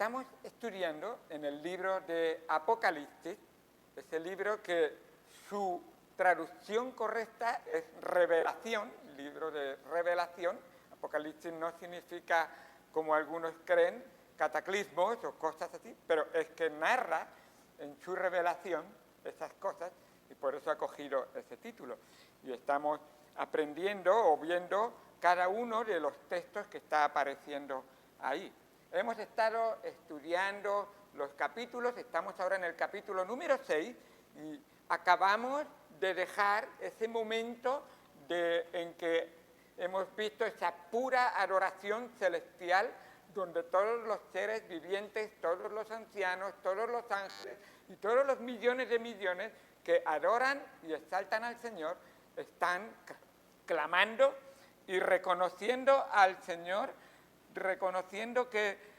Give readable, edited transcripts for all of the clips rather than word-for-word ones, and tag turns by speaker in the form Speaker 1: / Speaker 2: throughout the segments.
Speaker 1: Estamos estudiando en el libro de Apocalipsis, ese libro que su traducción correcta es revelación, libro de revelación. Apocalipsis no significa, como algunos creen, cataclismos o cosas así, pero es que narra en su revelación esas cosas y por eso ha cogido ese título. Y estamos aprendiendo o viendo cada uno de los textos que está apareciendo ahí. Hemos estado estudiando los capítulos, estamos ahora en el capítulo número 6 y acabamos de dejar ese momento en que hemos visto esa pura adoración celestial donde todos los seres vivientes, todos los ancianos, todos los ángeles y todos los millones de millones que adoran y exaltan al Señor están clamando y reconociendo al Señor, reconociendo que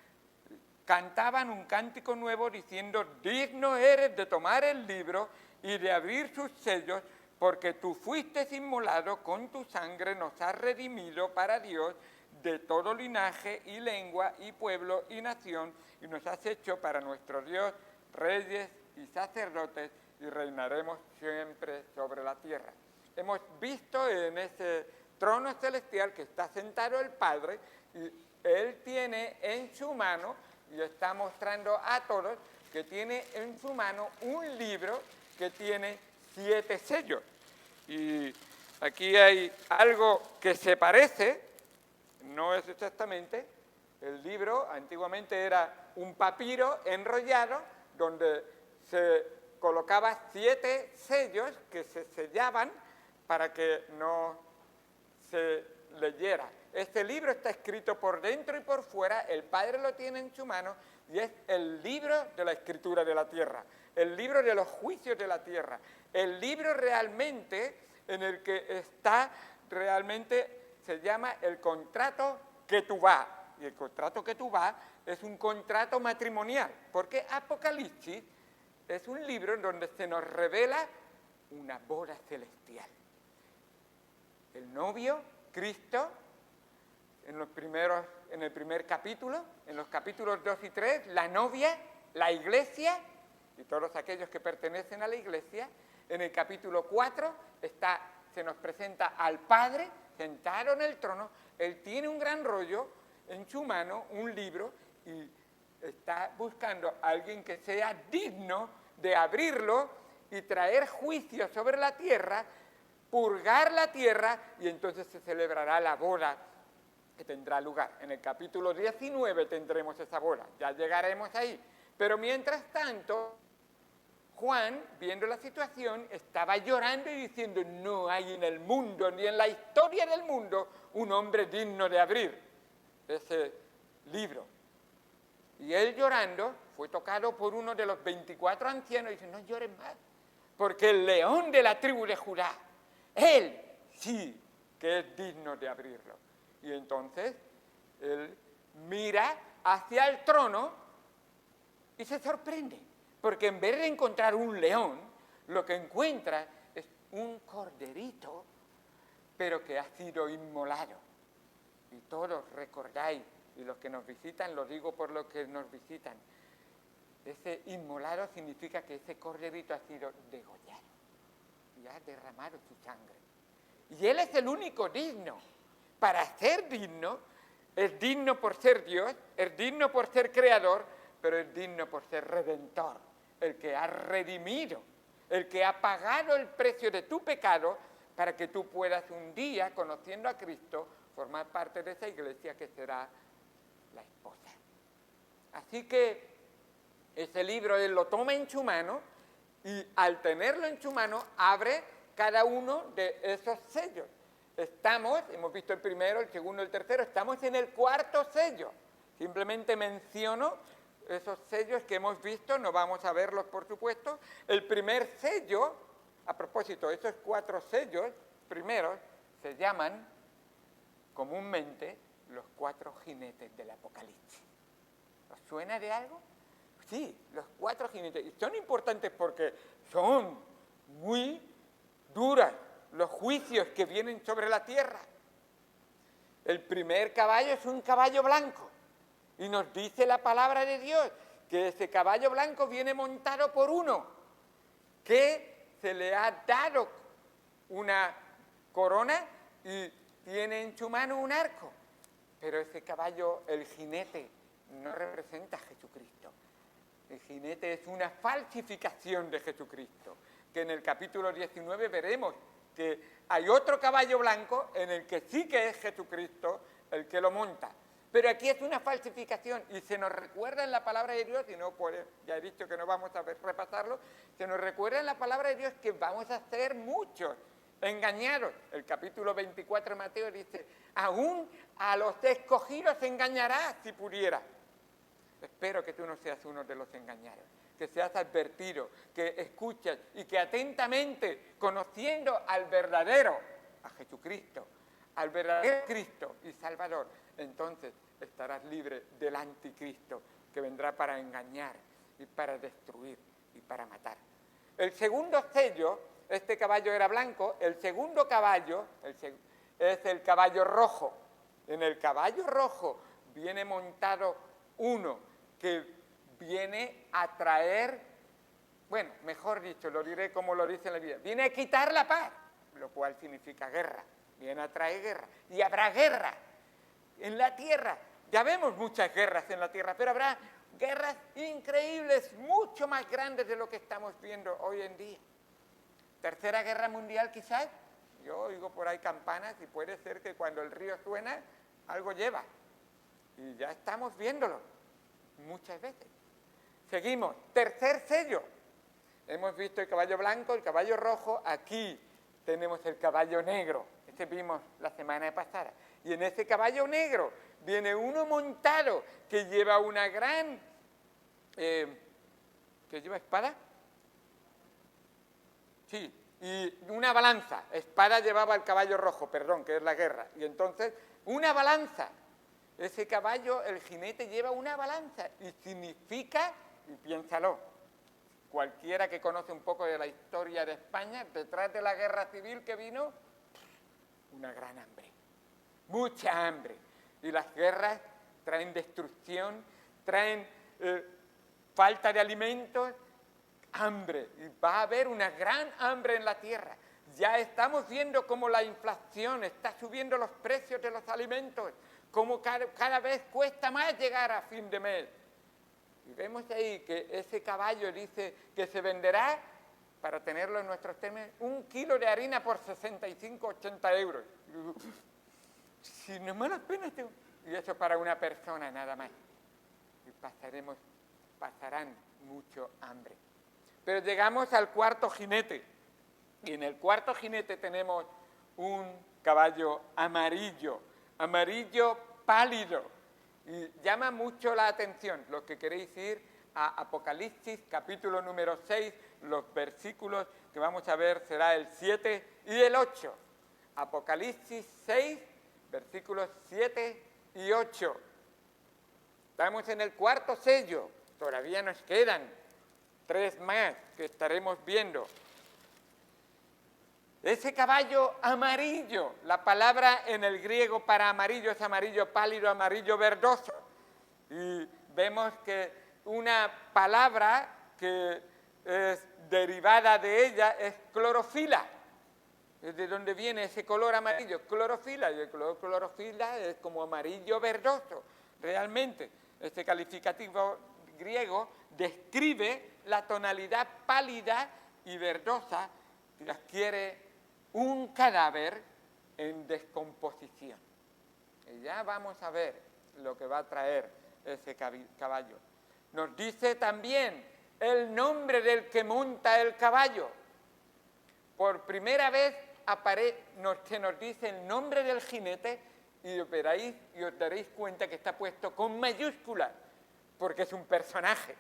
Speaker 1: cantaban un cántico nuevo diciendo: digno eres de tomar el libro y de abrir sus sellos, porque tú fuiste inmolado, con tu sangre nos has redimido para Dios de todo linaje y lengua y pueblo y nación, y nos has hecho para nuestro Dios reyes y sacerdotes, y reinaremos siempre sobre la tierra. Hemos visto en ese trono celestial que está sentado el Padre, y Él tiene en su mano, y está mostrando a todos, que tiene en su mano un libro que tiene 7 sellos. Y aquí hay algo que se parece, no es exactamente, el libro antiguamente era un papiro enrollado donde se colocaba 7 sellos que se sellaban para que no se leyera. Este libro está escrito por dentro y por fuera, el Padre lo tiene en su mano y es el libro de la escritura de la tierra, el libro de los juicios de la tierra, el libro realmente en el que está realmente, se llama el contrato Ketubá. Y el contrato Ketubá es un contrato matrimonial, porque Apocalipsis es un libro en donde se nos revela una boda celestial. El novio, Cristo, en el primer capítulo, en los capítulos 2 y 3, la novia, la iglesia y todos aquellos que pertenecen a la iglesia. En el capítulo 4 se nos presenta al Padre sentado en el trono. Él tiene un gran rollo en su mano, un libro, y está buscando a alguien que sea digno de abrirlo y traer juicio sobre la tierra, purgar la tierra, y entonces se celebrará la boda que tendrá lugar. En el capítulo 19 tendremos esa boda, ya llegaremos ahí. Pero mientras tanto, Juan, viendo la situación, estaba llorando y diciendo: no hay en el mundo, ni en la historia del mundo, un hombre digno de abrir ese libro. Y él, llorando, fue tocado por uno de los 24 ancianos y dice: no llores más, porque el león de la tribu de Judá, él sí que es digno de abrirlo. Y entonces él mira hacia el trono y se sorprende, porque en vez de encontrar un león, lo que encuentra es un corderito, pero que ha sido inmolado. Y todos recordáis, y los que nos visitan, lo digo por los que nos visitan, ese inmolado significa que ese corderito ha sido degollado y ha derramado su sangre. Y él es el único digno. Para ser digno, es digno por ser Dios, es digno por ser creador, pero es digno por ser redentor, el que ha redimido, el que ha pagado el precio de tu pecado para que tú puedas un día, conociendo a Cristo, formar parte de esa iglesia que será la esposa. Así que ese libro él lo toma en su mano y al tenerlo en su mano abre cada uno de esos sellos. Hemos visto el primero, el segundo, el tercero, estamos en el 4º sello. Simplemente menciono esos sellos que hemos visto, no vamos a verlos por supuesto. El primer sello, a propósito, esos 4 sellos primeros se llaman comúnmente los 4 jinetes del Apocalipsis. ¿Os suena de algo? Sí, los 4 jinetes. Y son importantes porque son muy duras los juicios que vienen sobre la tierra. El primer caballo es un caballo blanco. Y nos dice la palabra de Dios que ese caballo blanco viene montado por uno, que se le ha dado una corona y tiene en su mano un arco. Pero ese caballo, el jinete, no representa a Jesucristo. El jinete es una falsificación de Jesucristo, que en el capítulo 19 veremos que hay otro caballo blanco en el que sí que es Jesucristo el que lo monta. Pero aquí es una falsificación y se nos recuerda en la palabra de Dios, y no puede, ya he dicho que no vamos a repasarlo, se nos recuerda en la palabra de Dios que vamos a ser muchos engañados. El capítulo 24 de Mateo dice, aún a los escogidos engañarás si pudiera. Espero que tú no seas uno de los engañados, que seas advertido, que escuches y que atentamente, conociendo al verdadero, a Jesucristo, al verdadero Cristo y Salvador, entonces estarás libre del anticristo que vendrá para engañar y para destruir y para matar. El segundo sello, este caballo era blanco, el segundo caballo es el caballo rojo. En el caballo rojo viene montado uno que viene a traer, bueno, mejor dicho, lo diré como lo dice en la Biblia, viene a quitar la paz, lo cual significa guerra, viene a traer guerra, y habrá guerra en la tierra. Ya vemos muchas guerras en la tierra, pero habrá guerras increíbles, mucho más grandes de lo que estamos viendo hoy en día. Tercera Guerra Mundial quizás, yo oigo por ahí campanas y puede ser que cuando el río suena, algo lleva. Y ya estamos viéndolo muchas veces. Seguimos, tercer sello. Hemos visto el caballo blanco, el caballo rojo, aquí tenemos el caballo negro. Este vimos la semana pasada. Y en ese caballo negro viene uno montado que lleva una gran... ¿que lleva espada? Sí, y una balanza. Espada llevaba el caballo rojo, perdón, que es la guerra. Y entonces, una balanza. Ese caballo, el jinete lleva una balanza y significa, y piénsalo, cualquiera que conoce un poco de la historia de España, detrás de la guerra civil que vino, una gran hambre, mucha hambre. Y las guerras traen destrucción, traen falta de alimentos, hambre. Y va a haber una gran hambre en la tierra. Ya estamos viendo cómo la inflación está subiendo los precios de los alimentos, cómo cada vez cuesta más llegar a fin de mes. Y vemos ahí que ese caballo dice que se venderá, para tenerlo en nuestros términos, 1 kilo de harina por 65, 80 euros. Si no me lo pena, y eso para una persona nada más. Y pasarán mucho hambre. Pero llegamos al cuarto jinete. Y en el cuarto jinete tenemos un caballo amarillo, amarillo pálido. Y llama mucho la atención. Los que queréis ir a Apocalipsis, capítulo número 6, los versículos que vamos a ver será el 7 y el 8. Apocalipsis 6, versículos 7 y 8. Estamos en el cuarto sello. Todavía nos quedan 3 más que estaremos viendo. Ese caballo amarillo, la palabra en el griego para amarillo es amarillo pálido, amarillo verdoso. Y vemos que una palabra que es derivada de ella es clorofila. Es de donde viene ese color amarillo, clorofila. Y el color clorofila es como amarillo verdoso. Realmente, este calificativo griego describe la tonalidad pálida y verdosa que adquiere un cadáver en descomposición. Y ya vamos a ver lo que va a traer ese caballo. Nos dice también el nombre del que monta el caballo. Por primera vez se nos dice el nombre del jinete y os veréis y os daréis cuenta que está puesto con mayúsculas, porque es un personaje.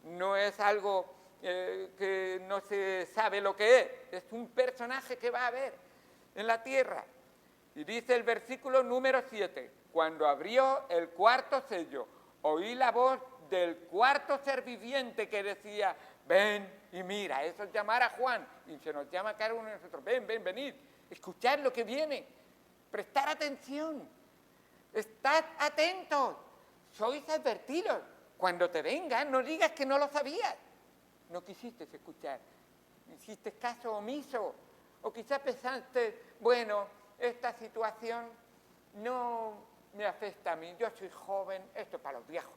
Speaker 1: No es algo que no se sabe lo que es un personaje que va a haber en la tierra. Y dice el versículo número 7, cuando abrió el cuarto sello, oí la voz del cuarto ser viviente que decía, ven y mira. Eso es llamar a Juan, y se nos llama a cada uno de nosotros, ven, venid, escuchad lo que viene, prestar atención, estad atentos, sois advertidos. Cuando te vengan, no digas que no lo sabías. No quisiste escuchar. Hiciste caso omiso. O quizás pensaste, bueno, esta situación no me afecta a mí. Yo soy joven, esto es para los viejos.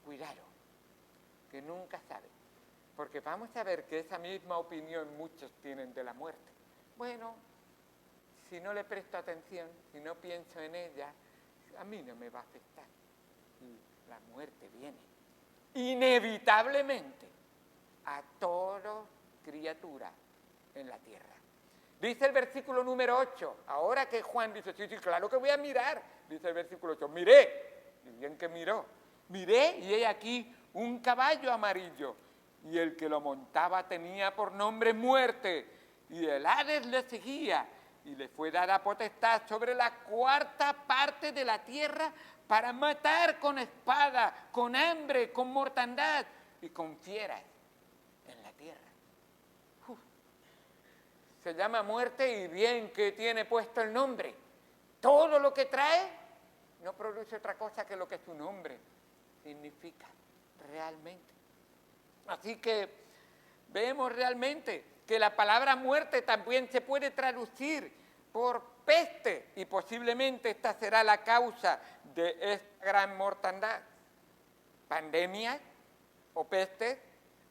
Speaker 1: Cuidado, que nunca sabes. Porque vamos a ver que esa misma opinión muchos tienen de la muerte. Bueno, si no le presto atención, si no pienso en ella, a mí no me va a afectar. Y la muerte viene inevitablemente a toda criatura en la tierra. Dice el versículo número 8, ahora que Juan dice, sí, claro que voy a mirar, dice el versículo 8, miré, y bien que miró, miré y he aquí un caballo amarillo, y el que lo montaba tenía por nombre Muerte, y el Hades le seguía, y le fue dada potestad sobre la cuarta parte de la tierra para matar con espada, con hambre, con mortandad y con fieras en la tierra. Se llama muerte y bien que tiene puesto el nombre. Todo lo que trae no produce otra cosa que lo que su nombre significa realmente. Así que vemos realmente que la palabra muerte también se puede traducir por peste y posiblemente esta será la causa de esta gran mortandad. Pandemias o pestes,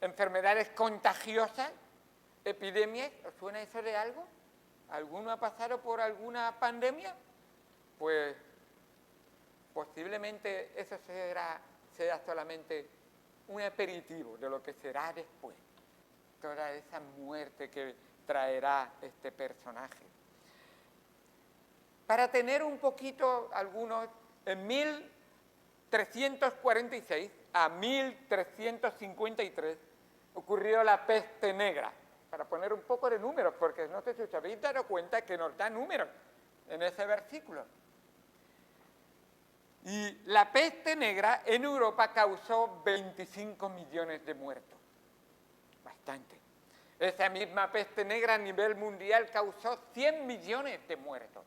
Speaker 1: enfermedades contagiosas, epidemias. ¿Os suena eso de algo? ¿Alguno ha pasado por alguna pandemia? Pues posiblemente eso sea solamente un aperitivo de lo que será después. Toda esa muerte que traerá este personaje. Para tener un poquito algunos, en 1346 a 1353 ocurrió la peste negra. Para poner un poco de números, porque no sé si os habéis dado cuenta que nos da números en ese versículo. Y la peste negra en Europa causó 25 millones de muertos. Bastante. Esa misma peste negra a nivel mundial causó 100 millones de muertos.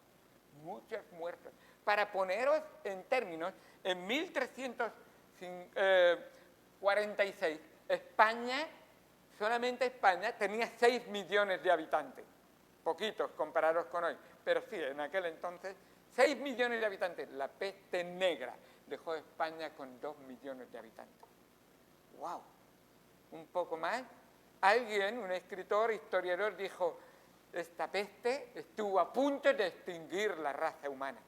Speaker 1: Muchos muertos. Para poneros en términos, en 1346, España, solamente España, tenía 6 millones de habitantes. Poquitos comparados con hoy. Pero sí, en aquel entonces, 6 millones de habitantes. La peste negra dejó España con 2 millones de habitantes. ¡Wow! Un poco más. Alguien, un escritor, historiador, dijo, esta peste estuvo a punto de extinguir la raza humana.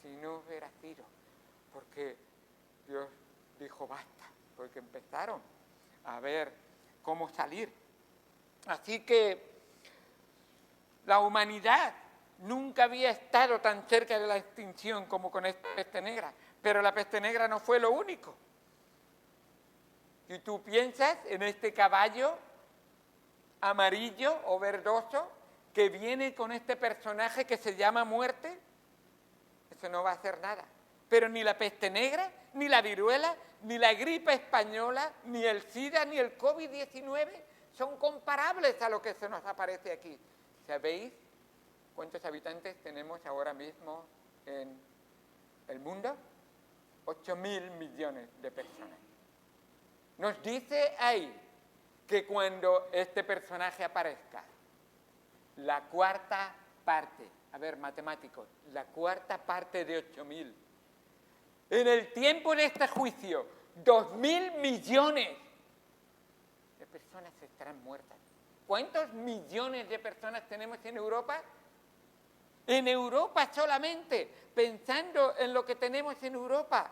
Speaker 1: Si no hubiera sido, porque Dios dijo basta, porque empezaron a ver cómo salir. Así que la humanidad nunca había estado tan cerca de la extinción como con esta peste negra, pero la peste negra no fue lo único. Si tú piensas en este caballo amarillo o verdoso que viene con este personaje que se llama muerte, eso no va a hacer nada. Pero ni la peste negra, ni la viruela, ni la gripe española, ni el SIDA, ni el COVID-19 son comparables a lo que se nos aparece aquí. ¿Sabéis cuántos habitantes tenemos ahora mismo en el mundo? 8.000 millones de personas. Nos dice ahí que cuando este personaje aparezca, la cuarta parte, a ver, matemáticos, la cuarta parte de 8.000, en el tiempo de este juicio, 2.000 millones de personas estarán muertas. ¿Cuántos millones de personas tenemos en Europa? En Europa solamente, pensando en lo que tenemos en Europa,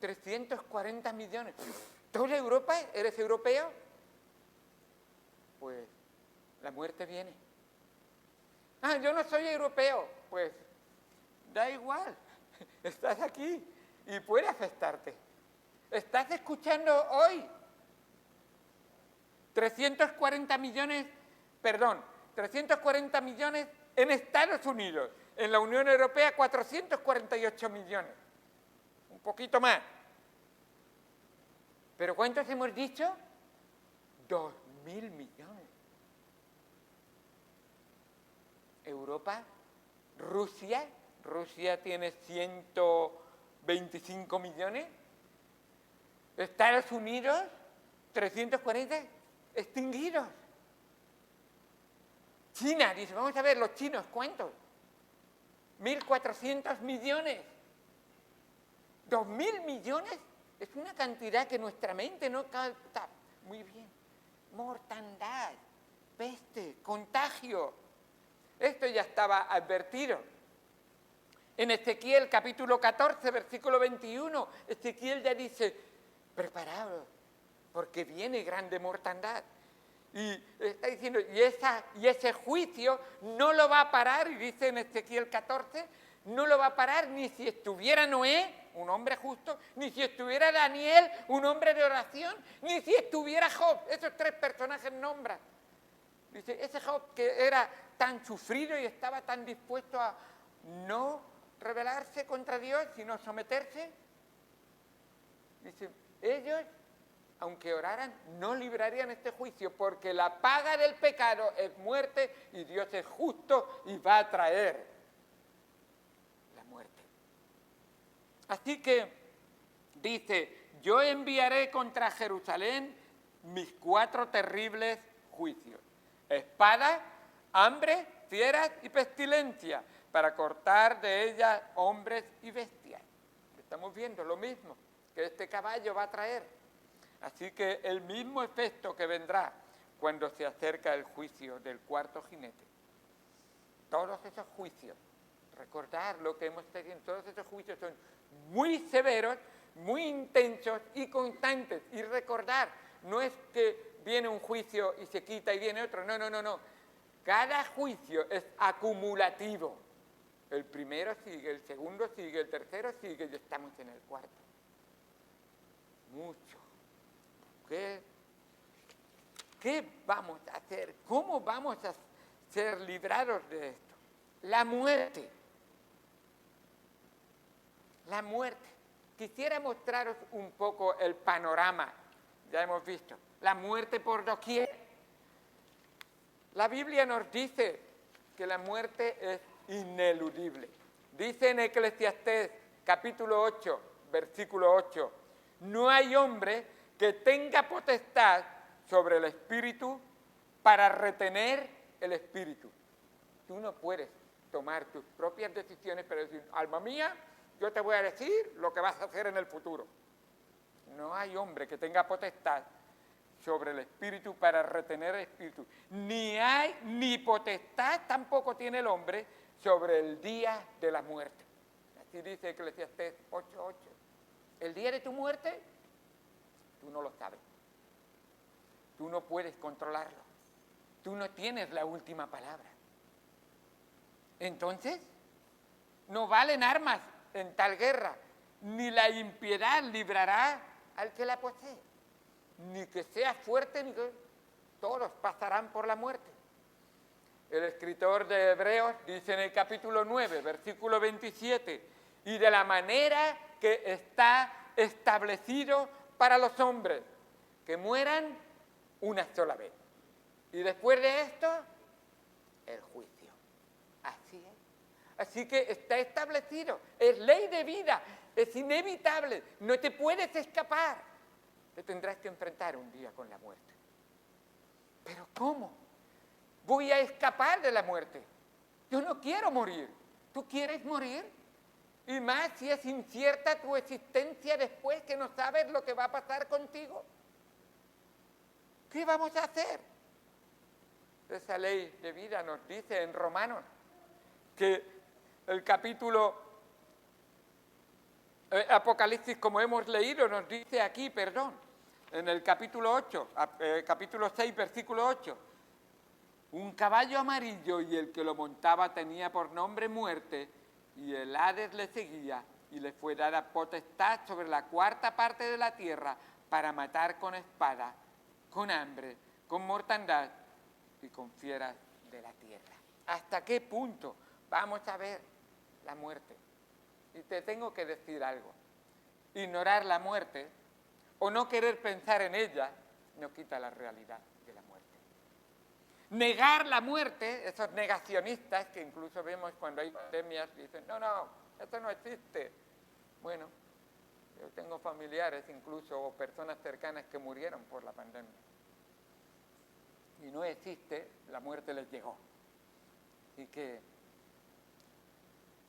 Speaker 1: 340 millones. ¿Toda Europa? ¿Eres europeo? Pues la muerte viene. Ah, yo no soy europeo. Pues da igual. Estás aquí y puede afectarte. Estás escuchando hoy 340 millones en Estados Unidos. En la Unión Europea 448 millones. Un poquito más. ¿Pero cuántos hemos dicho? 2.000 millones. Europa, Rusia tiene 25 millones. Estados Unidos, 340 extinguidos. China, dice, vamos a ver los chinos, ¿cuántos? 1.400 millones. 2.000 millones es una cantidad que nuestra mente no capta. Muy bien. Mortandad, peste, contagio. Esto ya estaba advertido. En Ezequiel capítulo 14, versículo 21, Ezequiel ya dice, preparaos, porque viene grande mortandad. Y está diciendo, y ese juicio no lo va a parar, y dice en Ezequiel 14, no lo va a parar ni si estuviera Noé, un hombre justo, ni si estuviera Daniel, un hombre de oración, ni si estuviera Job. Esos tres personajes nombran. Dice, ese Job que era tan sufrido y estaba tan dispuesto a no rebelarse contra Dios, sino someterse. Dice, ellos, aunque oraran, no librarían este juicio, porque la paga del pecado es muerte y Dios es justo y va a traer la muerte. Así que dice, yo enviaré contra Jerusalén mis 4 terribles juicios: espada, hambre, fieras y pestilencia, para cortar de ella hombres y bestias. Estamos viendo lo mismo que este caballo va a traer. Así que el mismo efecto que vendrá cuando se acerca el juicio del cuarto jinete. Todos esos juicios, recordar lo que hemos tenido, todos esos juicios son muy severos, muy intensos y constantes. Y recordar, no es que viene un juicio y se quita y viene otro, no. Cada juicio es acumulativo. El primero sigue, el segundo sigue, el tercero sigue y estamos en el cuarto. Mucho. ¿Qué vamos a hacer? ¿Cómo vamos a ser librados de esto? La muerte. La muerte. Quisiera mostraros un poco el panorama. Ya hemos visto. La muerte por doquier. La Biblia nos dice que la muerte es ineludible. Dice en Eclesiastés capítulo 8, versículo 8, no hay hombre que tenga potestad sobre el espíritu para retener el espíritu. Tú no puedes tomar tus propias decisiones para decir, alma mía, yo te voy a decir lo que vas a hacer en el futuro. No hay hombre que tenga potestad sobre el espíritu para retener el espíritu. Ni potestad tampoco tiene el hombre sobre el día de la muerte. Así dice Eclesiastés 8:8. El día de tu muerte, tú no lo sabes. Tú no puedes controlarlo. Tú no tienes la última palabra. Entonces, no valen armas en tal guerra, ni la impiedad librará al que la posee, ni que sea fuerte, ni que todos pasarán por la muerte. El escritor de Hebreos dice en el capítulo 9, versículo 27, y de la manera que está establecido para los hombres, que mueran una sola vez. Y después de esto, el juicio. Así es. Así que está establecido, es ley de vida, es inevitable, no te puedes escapar. Te tendrás que enfrentar un día con la muerte. ¿Pero cómo? Voy a escapar de la muerte. Yo no quiero morir. ¿Tú quieres morir? Y más si es incierta tu existencia después, que no sabes lo que va a pasar contigo. ¿Qué vamos a hacer? Esa ley de vida nos dice en Romanos que el capítulo Apocalipsis, como hemos leído, nos dice aquí, en el capítulo 8, capítulo 6, versículo 8, un caballo amarillo y el que lo montaba tenía por nombre muerte, y el Hades le seguía, y le fue dada potestad sobre la cuarta parte de la tierra para matar con espada, con hambre, con mortandad y con fieras de la tierra. ¿Hasta qué punto vamos a ver la muerte? Y te tengo que decir algo. Ignorar la muerte o no querer pensar en ella no quita la realidad de la muerte. Negar la muerte, esos negacionistas que incluso vemos cuando hay pandemias, dicen, no, esto no existe. Bueno, yo tengo familiares, incluso o personas cercanas que murieron por la pandemia. Y no existe, la muerte les llegó. Así que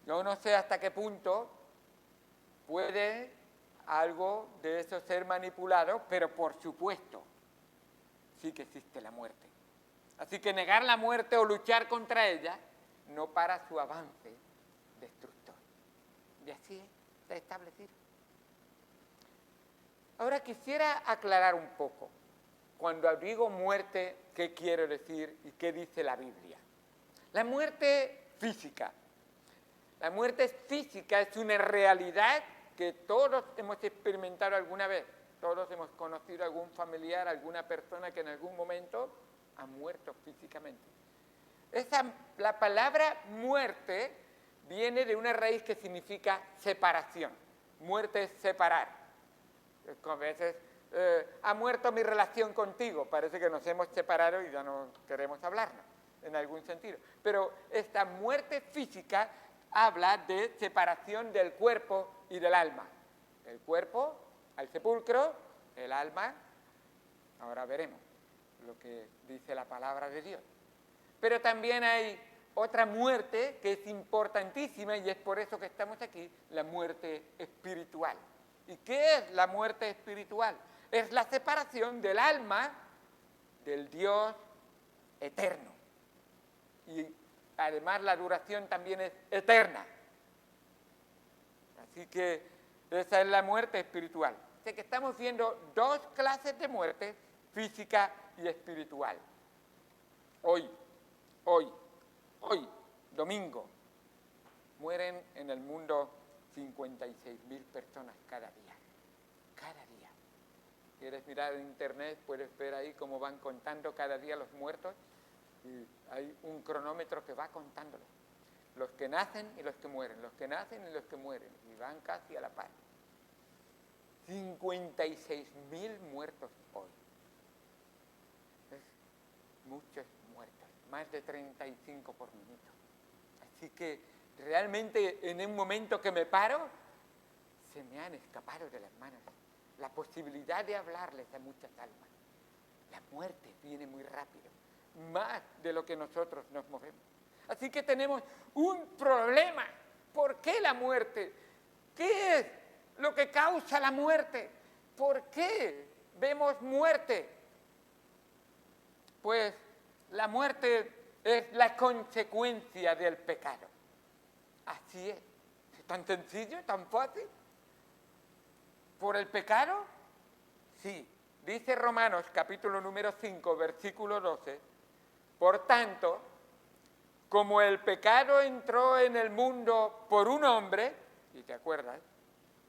Speaker 1: yo no sé hasta qué punto puede algo de eso ser manipulado, pero por supuesto sí que existe la muerte. Así que negar la muerte o luchar contra ella no para su avance destructor. Y así está establecido. Ahora quisiera aclarar un poco. Cuando digo muerte, ¿qué quiero decir y qué dice la Biblia? La muerte física. La muerte física es una realidad que todos hemos experimentado alguna vez. Todos hemos conocido a algún familiar, alguna persona que en algún momento ha muerto físicamente. La palabra muerte viene de una raíz que significa separación. Muerte es separar. A veces, ha muerto mi relación contigo, parece que nos hemos separado y ya no queremos hablarnos, en algún sentido. Pero esta muerte física habla de separación del cuerpo y del alma. El cuerpo al sepulcro, el alma, ahora veremos lo que dice la palabra de Dios. Pero también hay otra muerte que es importantísima y es por eso que estamos aquí, la muerte espiritual. ¿Y qué es la muerte espiritual? Es la separación del alma del Dios eterno. Y además la duración también es eterna. Así que esa es la muerte espiritual. Así que estamos viendo dos clases de muerte, física y espiritual. Hoy, domingo, mueren en el mundo 56.000 personas cada día. Cada día. Quieres mirar en internet, puedes ver ahí cómo van contando cada día los muertos. Y hay un cronómetro que va contándolo. Los que nacen y los que mueren, los que nacen y los que mueren. Y van casi a la par. 56.000 muertos hoy. Es muchos muertos. Más de 35 por minuto. Así que realmente en un momento que me paro, se me han escapado de las manos la posibilidad de hablarles a muchas almas. La muerte viene muy rápido, más de lo que nosotros nos movemos. Así que tenemos un problema. ¿Por qué la muerte? ¿Qué es lo que causa la muerte? ¿Por qué vemos muerte? Pues la muerte es la consecuencia del pecado. Así es. ¿Es tan sencillo, tan fácil? ¿Por el pecado? Sí. Dice Romanos, capítulo número 5, versículo 12. Por tanto, como el pecado entró en el mundo por un hombre, y te acuerdas,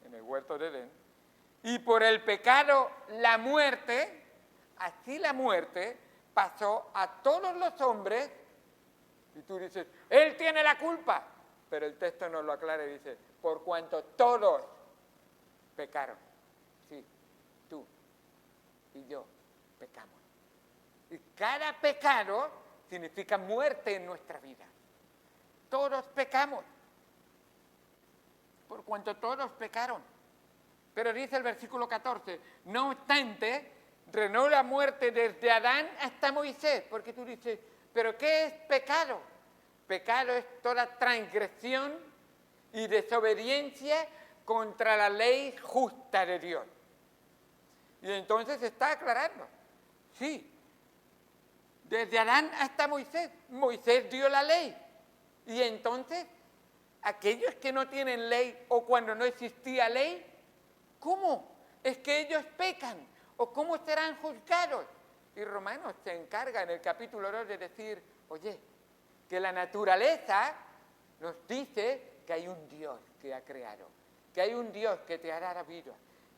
Speaker 1: en el huerto de Edén, y por el pecado la muerte, así la muerte pasó a todos los hombres, y tú dices, él tiene la culpa, pero el texto nos lo aclara y dice, por cuanto todos pecaron, sí, tú y yo pecamos. Y cada pecado significa muerte en nuestra vida. Todos pecamos, por cuanto todos pecaron. Pero dice el versículo 14, no obstante, reinó la muerte desde Adán hasta Moisés, porque tú dices, ¿pero qué es pecado? Pecado es toda transgresión y desobediencia contra la ley justa de Dios. Y entonces está aclarando, sí, desde Adán hasta Moisés, Moisés dio la ley. Y entonces, aquellos que no tienen ley o cuando no existía ley, ¿cómo es que ellos pecan? ¿O cómo serán juzgados? Y Romanos se encarga en el capítulo 2 de decir, oye, que la naturaleza nos dice que hay un Dios que ha creado, que hay un Dios que te hará la vida,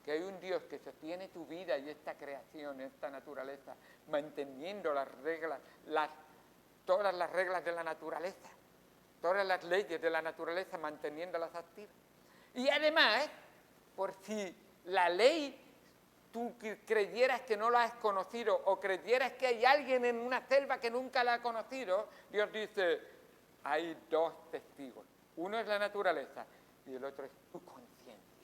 Speaker 1: que hay un Dios que sostiene tu vida y esta creación, esta naturaleza, manteniendo las reglas, todas las reglas de la naturaleza, todas las leyes de la naturaleza, manteniéndolas activas. Y además, por si la ley tú creyeras que no la has conocido o creyeras que hay alguien en una selva que nunca la ha conocido, Dios dice, hay dos testigos. Uno es la naturaleza y el otro es tu conciencia.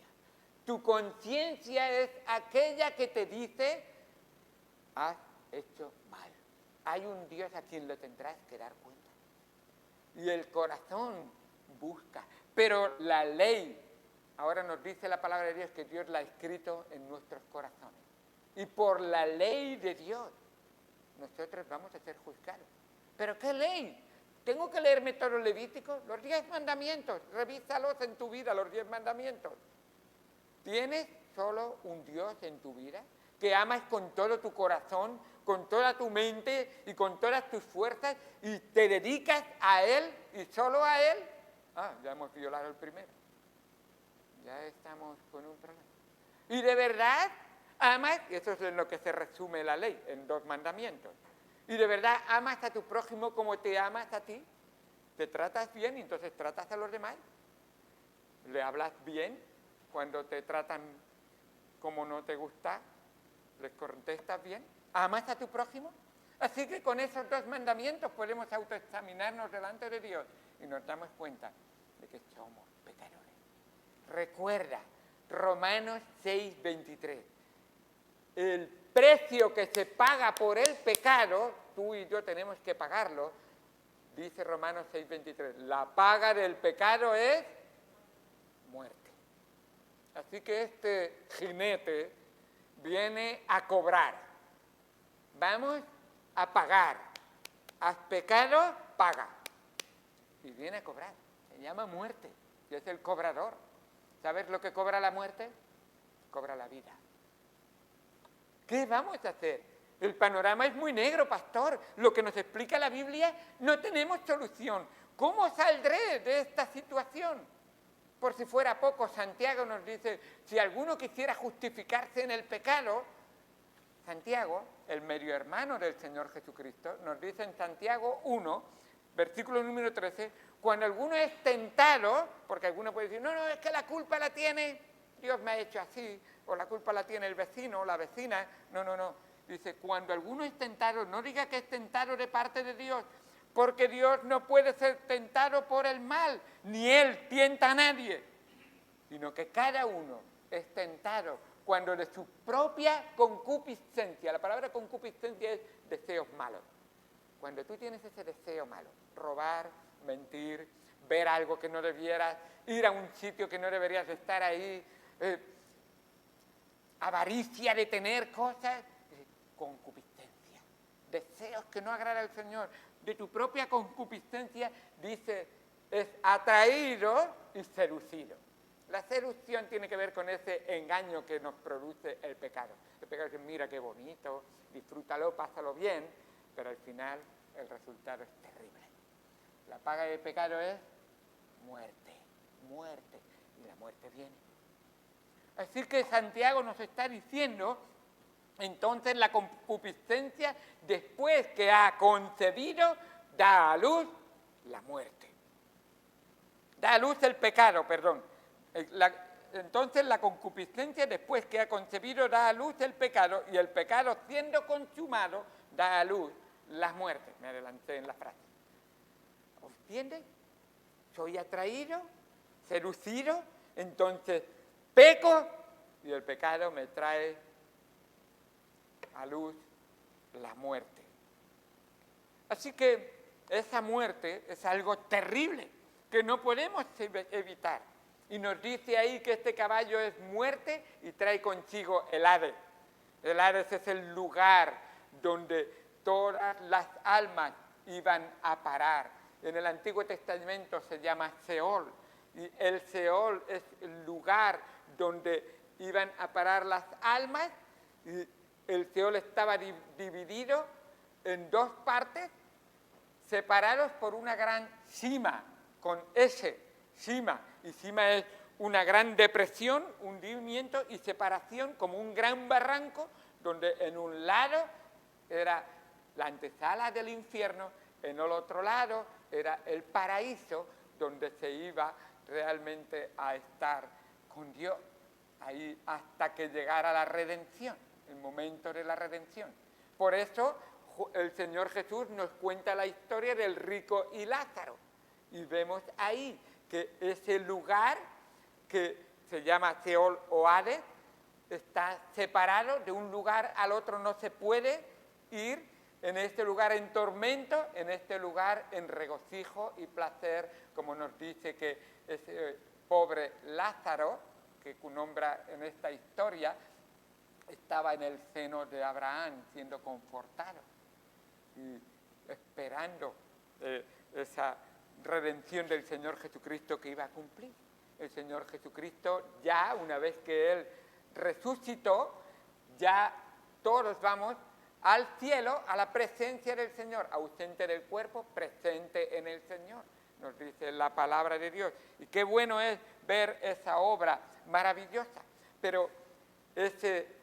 Speaker 1: Tu conciencia es aquella que te dice, has hecho mal. Hay un Dios a quien le tendrás que dar cuenta. Y el corazón busca. Pero la ley, ahora nos dice la palabra de Dios que Dios la ha escrito en nuestros corazones. Y por la ley de Dios, nosotros vamos a ser juzgados. ¿Pero qué ley? ¿Tengo que leerme todos los Levíticos? Los 10 mandamientos. Revísalos en tu vida, los 10 mandamientos. ¿Tienes solo un Dios en tu vida que amas con todo tu corazón, con toda tu mente y con todas tus fuerzas y te dedicas a Él y solo a Él? Ya hemos violado el primero. Ya estamos con un problema. Y de verdad amas, y eso es en lo que se resume la ley, en 2 mandamientos. Y de verdad amas a tu prójimo como te amas a ti. Te tratas bien y entonces tratas a los demás. Le hablas bien cuando te tratan como no te gusta. Les contestas bien. ¿Amas a tu prójimo? Así que con esos 2 mandamientos podemos autoexaminarnos delante de Dios y nos damos cuenta de que somos pecadores. Recuerda, Romanos 6:23. El precio que se paga por el pecado, tú y yo tenemos que pagarlo, dice Romanos 6:23. La paga del pecado es muerte. Así que este jinete viene a cobrar. Vamos a pagar. Has pecado, paga. Y viene a cobrar. Se llama muerte. Y es el cobrador. ¿Sabes lo que cobra la muerte? Cobra la vida. ¿Qué vamos a hacer? El panorama es muy negro, pastor. Lo que nos explica la Biblia, no tenemos solución. ¿Cómo saldré de esta situación? Por si fuera poco, Santiago nos dice, si alguno quisiera justificarse en el pecado, Santiago, el medio hermano del Señor Jesucristo, nos dice en Santiago 1, versículo número 13, cuando alguno es tentado, porque alguno puede decir, no, es que la culpa la tiene, Dios me ha hecho así, o la culpa la tiene el vecino o la vecina, no. Dice, cuando alguno es tentado, no diga que es tentado de parte de Dios, porque Dios no puede ser tentado por el mal, ni Él tienta a nadie, sino que cada uno es tentado cuando de su propia concupiscencia, la palabra concupiscencia es deseos malos. Cuando tú tienes ese deseo malo, robar, mentir, ver algo que no debieras, ir a un sitio que no deberías estar ahí, avaricia de tener cosas, concupiscencia, deseos que no agradan al Señor, de tu propia concupiscencia, dice, es atraído y seducido. La seducción tiene que ver con ese engaño que nos produce el pecado. El pecado dice, mira qué bonito, disfrútalo, pásalo bien, pero al final el resultado es terrible. La paga del pecado es muerte, y la muerte viene. Así que Santiago nos está diciendo, entonces la concupiscencia, después que ha concebido, da a luz la muerte. Da a luz el pecado, perdón. Entonces la concupiscencia, después que ha concebido, da a luz el pecado, y el pecado, siendo consumado, da a luz la muerte. Me adelanté en la frase. ¿Os entiende? Soy atraído, seducido, entonces peco, y el pecado me trae a luz la muerte. Así que esa muerte es algo terrible que no podemos evitar. Y nos dice ahí que este caballo es muerte y trae consigo el Hades. El Hades es el lugar donde todas las almas iban a parar. En el Antiguo Testamento se llama Seol. Y el Seol es el lugar donde iban a parar las almas. Y el Seol estaba dividido en 2 partes, separados por una gran cima, con S, cima. Y cima es una gran depresión, hundimiento y separación, como un gran barranco, donde en un lado era la antesala del infierno, en el otro lado era el paraíso, donde se iba realmente a estar con Dios, ahí hasta que llegara la redención, el momento de la redención. Por eso el Señor Jesús nos cuenta la historia del rico y Lázaro, y vemos ahí que ese lugar que se llama Seol o Hades, está separado, de un lugar al otro no se puede ir, en este lugar en tormento, en este lugar en regocijo y placer, como nos dice que ese pobre Lázaro, que nombra en esta historia, estaba en el seno de Abraham siendo confortado y esperando esa redención del Señor Jesucristo que iba a cumplir. El Señor Jesucristo, ya una vez que Él resucitó, ya todos vamos al cielo, a la presencia del Señor, ausente del cuerpo, presente en el Señor, nos dice la palabra de Dios. Y qué bueno es ver esa obra maravillosa. Pero ese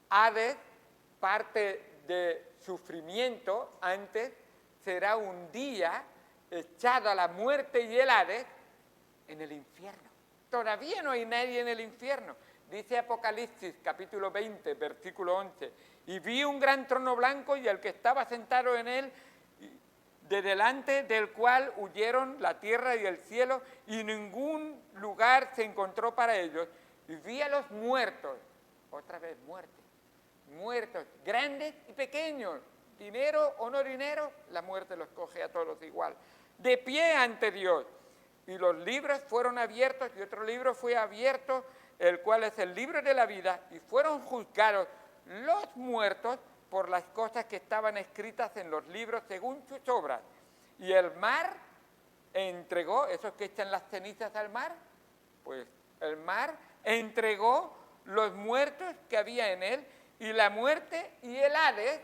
Speaker 1: Hades, parte de sufrimiento antes, será un día echado a la muerte y el Hades en el infierno. Todavía no hay nadie en el infierno. Dice Apocalipsis, capítulo 20, versículo 11, y vi un gran trono blanco y el que estaba sentado en él, de delante del cual huyeron la tierra y el cielo, y ningún lugar se encontró para ellos. Y vi a los muertos, otra vez muertos, grandes y pequeños, dinero o no dinero, la muerte los coge a todos igual, de pie ante Dios. Y los libros fueron abiertos, y otro libro fue abierto, el cual es el libro de la vida, y fueron juzgados los muertos por las cosas que estaban escritas en los libros según sus obras. Y el mar entregó, esos que echan las cenizas al mar, pues el mar entregó los muertos que había en él, y la muerte y el Hades,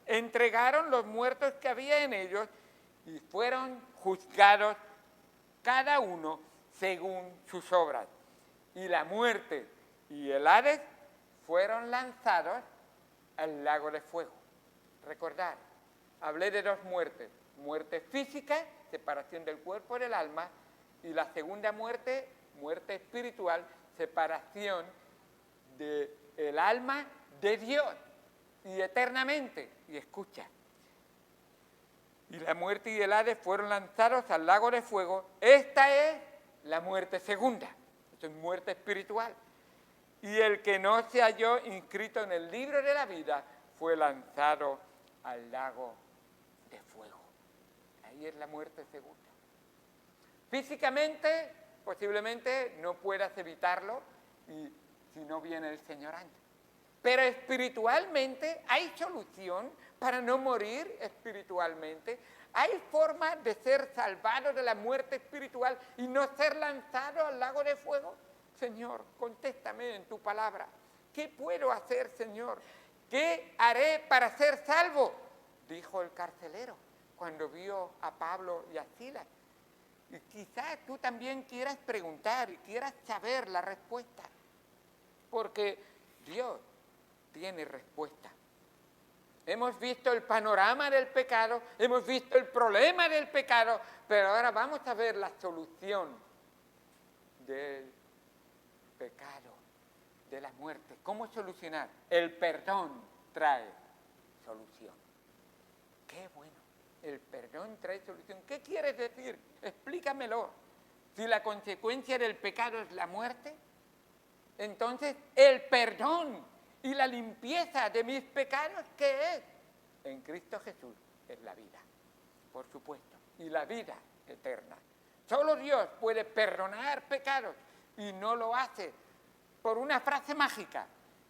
Speaker 1: entregaron los muertos que había en ellos, y fueron juzgados cada uno según sus obras. Y la muerte y el Hades fueron lanzados al lago de fuego. Recordad, hablé de dos muertes: muerte física, separación del cuerpo del alma, y la segunda muerte, muerte espiritual, separación del alma de Dios y eternamente. Y escucha, y la muerte y el Hades fueron lanzados al lago de fuego. Esta es la muerte segunda, esto es muerte espiritual. Y el que no se halló inscrito en el libro de la vida fue lanzado al lago de fuego. Ahí es la muerte segunda. Físicamente, posiblemente no puedas evitarlo, y si no viene el Señor antes. Pero espiritualmente hay solución para no morir espiritualmente. Hay forma de ser salvado de la muerte espiritual y no ser lanzado al lago de fuego. Señor, contéstame en tu palabra. ¿Qué puedo hacer, Señor? ¿Qué haré para ser salvo?, dijo el carcelero cuando vio a Pablo y a Silas. Y quizás tú también quieras preguntar y quieras saber la respuesta, porque Dios tiene respuesta. Hemos visto el panorama del pecado, hemos visto el problema del pecado, pero ahora vamos a ver la solución del pecado, de la muerte. ¿Cómo solucionar? El perdón trae solución. ¡Qué bueno! El perdón trae solución. ¿Qué quieres decir? Explícamelo. Si la consecuencia del pecado es la muerte, entonces el perdón y la limpieza de mis pecados, ¿qué es? En Cristo Jesús es la vida, por supuesto, y la vida eterna. Solo Dios puede perdonar pecados, y no lo hace por una frase mágica,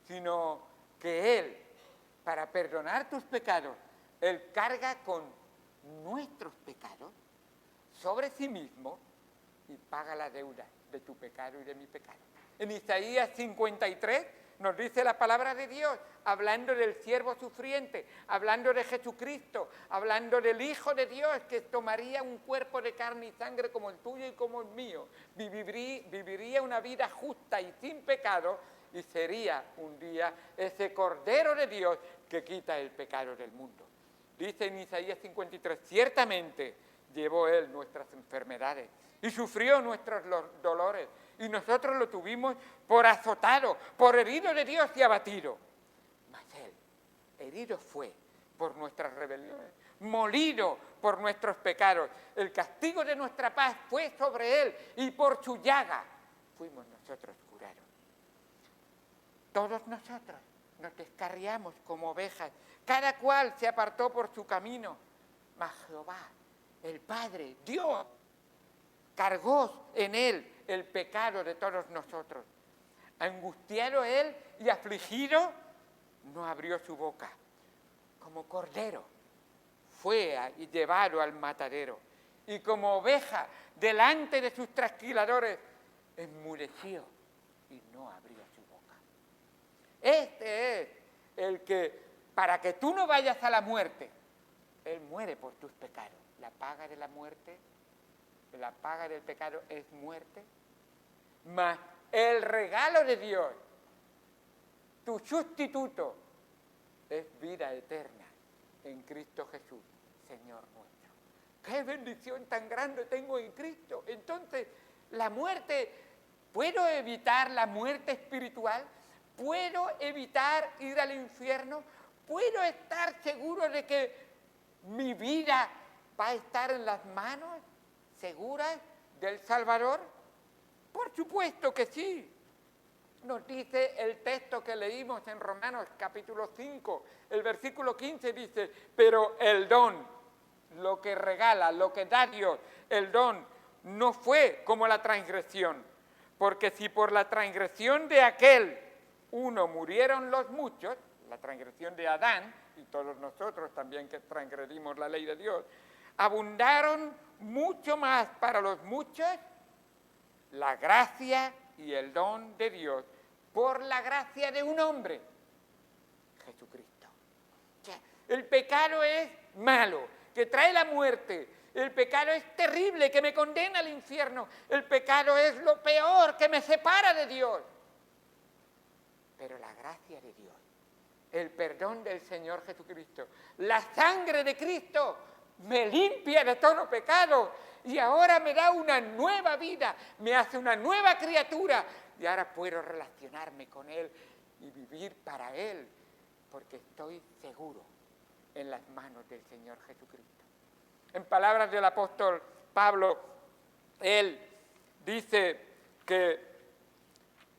Speaker 1: sino que Él, para perdonar tus pecados, Él carga con nuestros pecados sobre sí mismo y paga la deuda de tu pecado y de mi pecado. En Isaías 53 nos dice la palabra de Dios, hablando del siervo sufriente, hablando de Jesucristo, hablando del Hijo de Dios que tomaría un cuerpo de carne y sangre como el tuyo y como el mío, viviría una vida justa y sin pecado, y sería un día ese Cordero de Dios que quita el pecado del mundo. Dice en Isaías 53, ciertamente llevó Él nuestras enfermedades y sufrió nuestros dolores, y nosotros lo tuvimos por azotado, por herido de Dios y abatido. Mas Él, herido fue por nuestras rebeliones, molido por nuestros pecados. El castigo de nuestra paz fue sobre Él, y por su llaga fuimos nosotros juraron. Todos nosotros nos descarriamos como ovejas, cada cual se apartó por su camino, mas Jehová, el Padre, Dios, cargó en él el pecado de todos nosotros. Angustiado él y afligido, no abrió su boca. Como cordero fue y llevado al matadero, y como oveja delante de sus trasquiladores, enmudeció y no abrió su boca. Este es el que, para que tú no vayas a la muerte, él muere por tus pecados. La paga de la muerte, la paga del pecado es muerte, mas el regalo de Dios, tu sustituto, es vida eterna en Cristo Jesús, Señor nuestro. ¡Qué bendición tan grande tengo en Cristo! Entonces, la muerte, ¿puedo evitar la muerte espiritual? ¿Puedo evitar ir al infierno? ¿Puedo estar seguro de que mi vida va a estar en las manos seguras del Salvador? Por supuesto que sí. Nos dice el texto que leímos en Romanos capítulo 5, el versículo 15 dice, pero el don, lo que regala, lo que da Dios, el don, no fue como la transgresión, porque si por la transgresión de aquel uno murieron los muchos, la transgresión de Adán, y todos nosotros también que transgredimos la ley de Dios, abundaron mucho más para los muchos la gracia y el don de Dios por la gracia de un hombre, Jesucristo. O sea, el pecado es malo, que trae la muerte. El pecado es terrible, que me condena al infierno. El pecado es lo peor, que me separa de Dios. Pero la gracia de Dios, el perdón del Señor Jesucristo, la sangre de Cristo me limpia de todo pecado y ahora me da una nueva vida, me hace una nueva criatura y ahora puedo relacionarme con Él y vivir para Él, porque estoy seguro en las manos del Señor Jesucristo. En palabras del apóstol Pablo, él dice que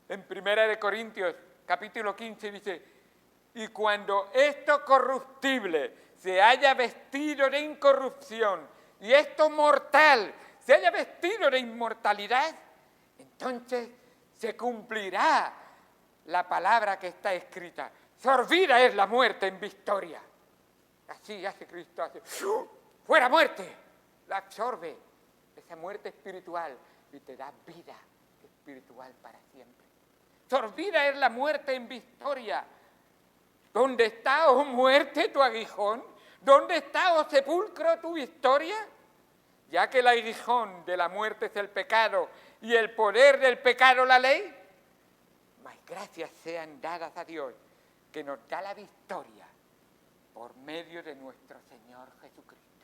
Speaker 1: en 1 Corintios capítulo 15 dice, y cuando esto corruptible se haya vestido de incorrupción y esto mortal se haya vestido de inmortalidad, entonces se cumplirá la palabra que está escrita. Sorbida es la muerte en victoria. Así hace Cristo, hace ¡fuera muerte! La absorbe, esa muerte espiritual, y te da vida espiritual para siempre. Sorbida es la muerte en victoria. ¿Dónde está, oh muerte, tu aguijón? ¿Dónde está, oh sepulcro, tu victoria? Ya que el aguijón de la muerte es el pecado y el poder del pecado la ley, mas gracias sean dadas a Dios que nos da la victoria por medio de nuestro Señor Jesucristo.